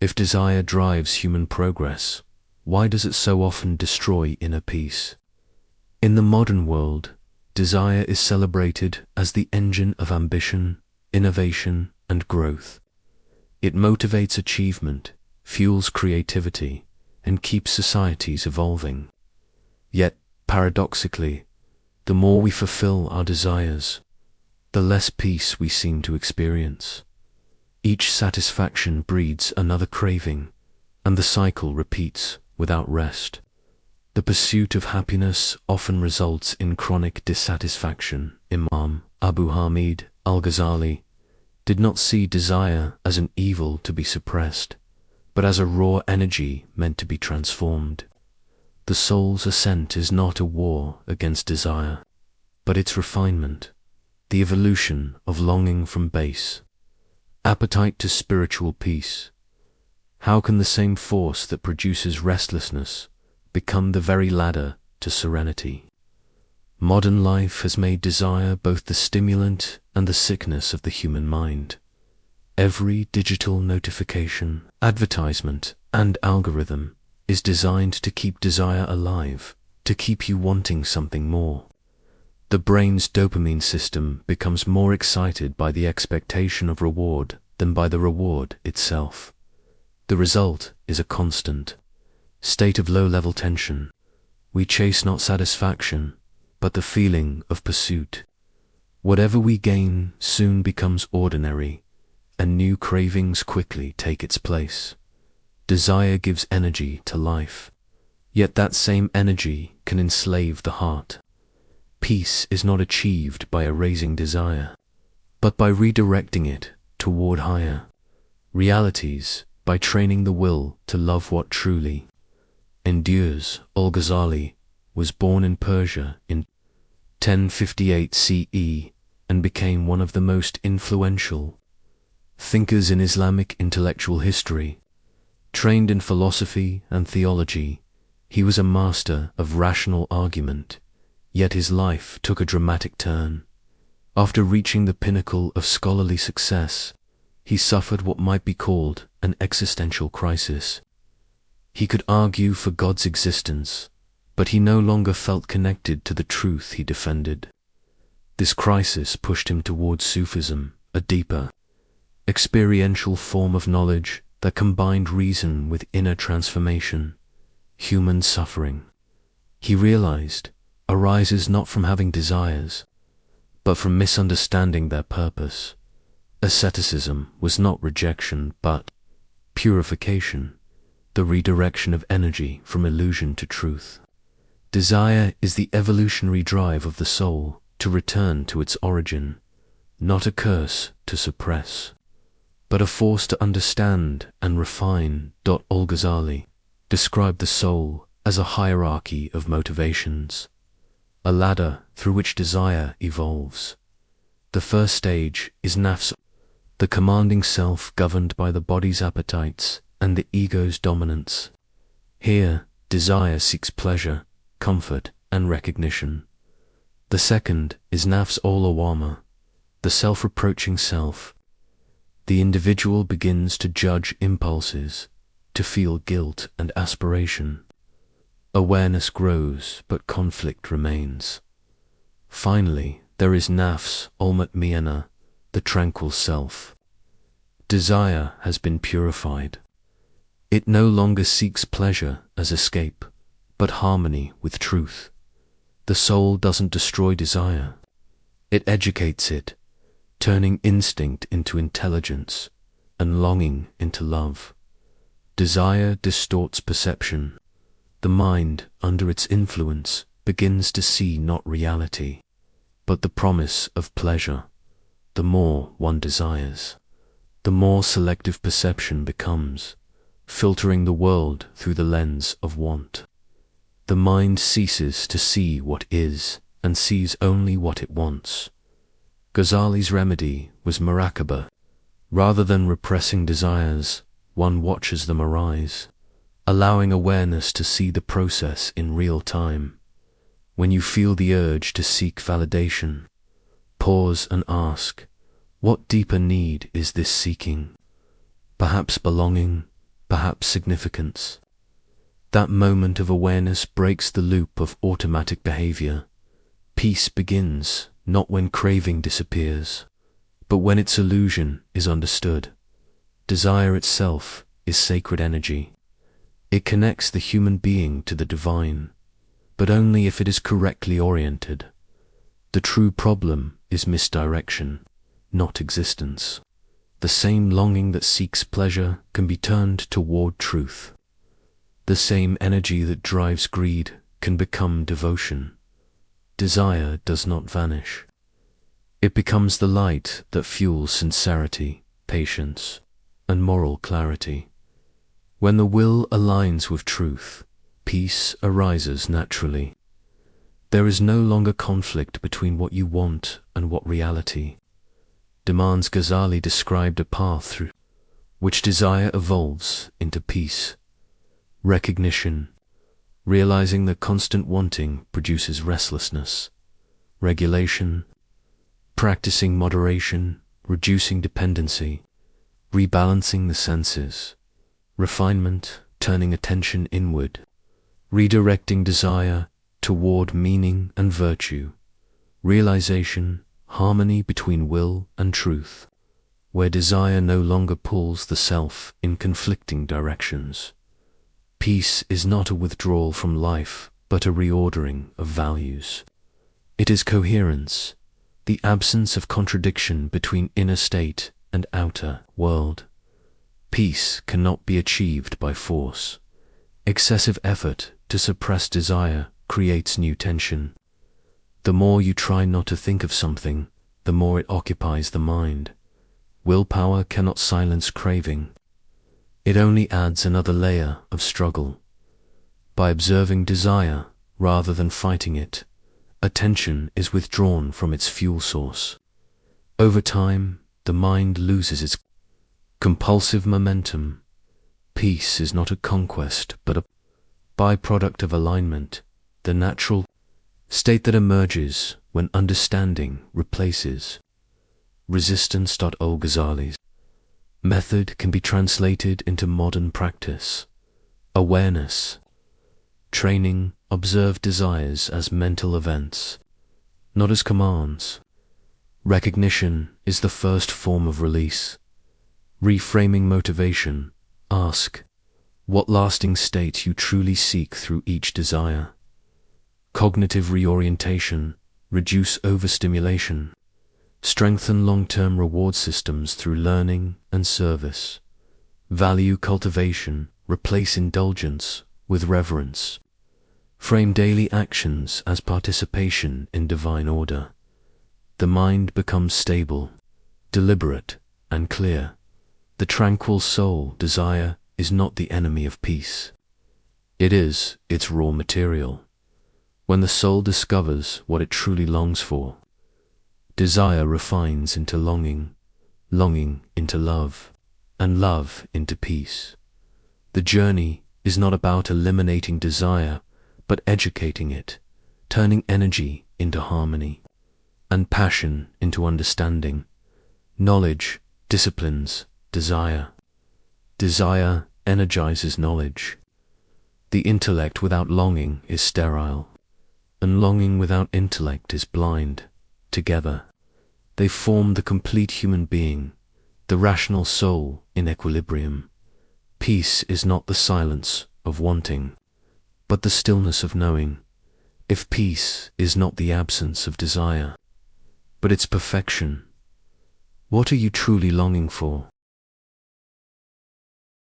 If desire drives human progress, why does it so often destroy inner peace? In the modern world, desire is celebrated as the engine of ambition, innovation, and growth. It motivates achievement, fuels creativity, and keeps societies evolving. Yet, paradoxically, the more we fulfill our desires, the less peace we seem to experience. Each satisfaction breeds another craving, and the cycle repeats without rest. The pursuit of happiness often results in chronic dissatisfaction. Imam Abu Hamid Al-Ghazali did not see desire as an evil to be suppressed, but as a raw energy meant to be transformed. The soul's ascent is not a war against desire, but its refinement, the evolution of longing from base appetite to spiritual peace. How can the same force that produces restlessness become the very ladder to serenity? Modern life has made desire both the stimulant and the sickness of the human mind. Every digital notification, advertisement, and algorithm is designed to keep desire alive, to keep you wanting something more. The brain's dopamine system becomes more excited by the expectation of reward than by the reward itself. The result is a constant state of low-level tension. We chase not satisfaction, but the feeling of pursuit. Whatever we gain soon becomes ordinary, and new cravings quickly take its place. Desire gives energy to life, yet that same energy can enslave the heart. Peace is not achieved by erasing desire, but by redirecting it toward higher realities, by training the will to love what truly endures. Al-Ghazali was born in Persia in 1058 CE and became one of the most influential thinkers in Islamic intellectual history. Trained in philosophy and theology, he was a master of rational argument, yet his life took a dramatic turn. After reaching the pinnacle of scholarly success, he suffered what might be called an existential crisis. He could argue for God's existence, but he no longer felt connected to the truth he defended. This crisis pushed him towards Sufism, a deeper, experiential form of knowledge that combined reason with inner transformation. Human suffering, he realized, arises not from having desires, but from misunderstanding their purpose. Asceticism was not rejection, but purification, the redirection of energy from illusion to truth. Desire is the evolutionary drive of the soul to return to its origin, not a curse to suppress, but a force to understand and refine. Al-Ghazali described the soul as a hierarchy of motivations, a ladder through which desire evolves. The first stage is nafs, the commanding self governed by the body's appetites and the ego's dominance. Here, desire seeks pleasure, comfort, and recognition. The second is nafs al-lawwama, the self-reproaching self. The individual begins to judge impulses, to feel guilt and aspiration. Awareness grows, but conflict remains. Finally, there is nafs al-mutma'inna, the tranquil self. Desire has been purified. It no longer seeks pleasure as escape, but harmony with truth. The soul doesn't destroy desire. It educates it, turning instinct into intelligence and longing into love. Desire distorts perception. The mind, under its influence, begins to see not reality, but the promise of pleasure. The more one desires, the more selective perception becomes, filtering the world through the lens of want. The mind ceases to see what is and sees only what it wants. Ghazali's remedy was muraqabah. Rather than repressing desires, one watches them arise, allowing awareness to see the process in real time. When you feel the urge to seek validation, pause and ask, what deeper need is this seeking? Perhaps belonging, perhaps significance. That moment of awareness breaks the loop of automatic behavior. Peace begins not when craving disappears, but when its illusion is understood. Desire itself is sacred energy. It connects the human being to the divine, but only if it is correctly oriented. The true problem is misdirection, not existence. The same longing that seeks pleasure can be turned toward truth. The same energy that drives greed can become devotion. Desire does not vanish. It becomes the light that fuels sincerity, patience, and moral clarity. When the will aligns with truth, peace arises naturally. There is no longer conflict between what you want and what reality demands. Ghazali described a path through which desire evolves into peace. Recognition, realizing that constant wanting produces restlessness. Regulation, practicing moderation, reducing dependency, rebalancing the senses. Refinement, turning attention inward, redirecting desire toward meaning and virtue. Realization, harmony between will and truth, where desire no longer pulls the self in conflicting directions. Peace is not a withdrawal from life, but a reordering of values. It is coherence, the absence of contradiction between inner state and outer world. Peace cannot be achieved by force. Excessive effort to suppress desire creates new tension. The more you try not to think of something, the more it occupies the mind. Willpower cannot silence craving. It only adds another layer of struggle. By observing desire rather than fighting it, attention is withdrawn from its fuel source. Over time, the mind loses its compulsive momentum. Peace is not a conquest, but a byproduct of alignment, the natural state that emerges when understanding replaces resistance. Al-Ghazali's method can be translated into modern practice. Awareness, training, observe desires as mental events, not as commands. Recognition is the first form of release. Reframing motivation, ask what lasting state you truly seek through each desire. Cognitive reorientation, reduce overstimulation. Strengthen long-term reward systems through learning and service. Value cultivation, replace indulgence with reverence. Frame daily actions as participation in divine order. The mind becomes stable, deliberate, and clear. The tranquil soul desire is not the enemy of peace. It is its raw material. When the soul discovers what it truly longs for, desire refines into longing, longing into love, and love into peace. The journey is not about eliminating desire, but educating it, turning energy into harmony, and passion into understanding. Knowledge disciplines desire. Desire energizes knowledge. The intellect without longing is sterile, and longing without intellect is blind. Together, they form the complete human being, the rational soul in equilibrium. Peace is not the silence of wanting, but the stillness of knowing. If peace is not the absence of desire, but its perfection, what are you truly longing for?